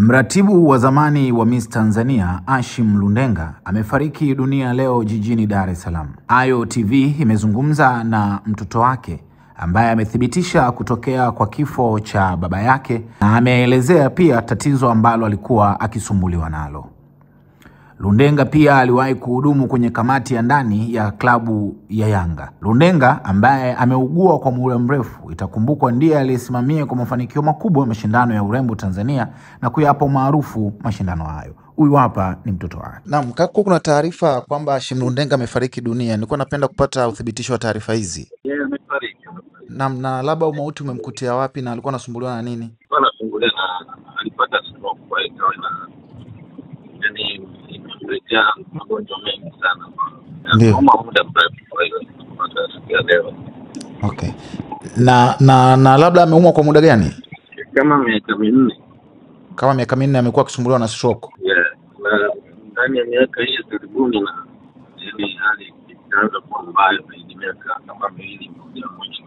Mratibu wa zamani wa Miss Tanzania Ashim Lundenga amefariki dunia leo jijini Dar es Salaam. Ayo TV imezungumza na mtoto wake ambaye amethibitisha kutokea kwa kifo cha baba yake na ameelezea pia tatizo ambalo alikuwa akisumbuliwa nalo. Lundenga pia aliwahi kuhudumu kwenye kamati ya ndani ya klabu ya Yanga. Lundenga ambaye ameugua kwa muda mrefu, itakumbukwa ndiye aliyesimamia kwa mafanikio makubwa mashindano ya urembo Tanzania na kuyapa maarufu mashindano hayo. Huyu hapa ni mtoto wake. Naam, kako kuna taarifa kwamba Ashim Lundenga amefariki dunia. Nilikuwa napenda kupata uthibitisho wa taarifa hizi. Yeye amefariki. Naam, na labda umauti umemkutia wapi na alikuwa anasumbuliwa na nini? Anasumbuliwa na alipata stroke kwa hiyo imejaa magonjwa mengi sana. Ndio. Kama muda mrefu kwa hiyo tunataka leo. Okay. Na labda ameumwa kwa muda gani? Kama miaka 4. Kama miaka 4 amekuwa akisumbuliwa na stroke. Yeah. Na ndani ya miaka hii karibuni na hali ikaanza kuwa mbaya zaidi miaka kama 2 moja mwisho.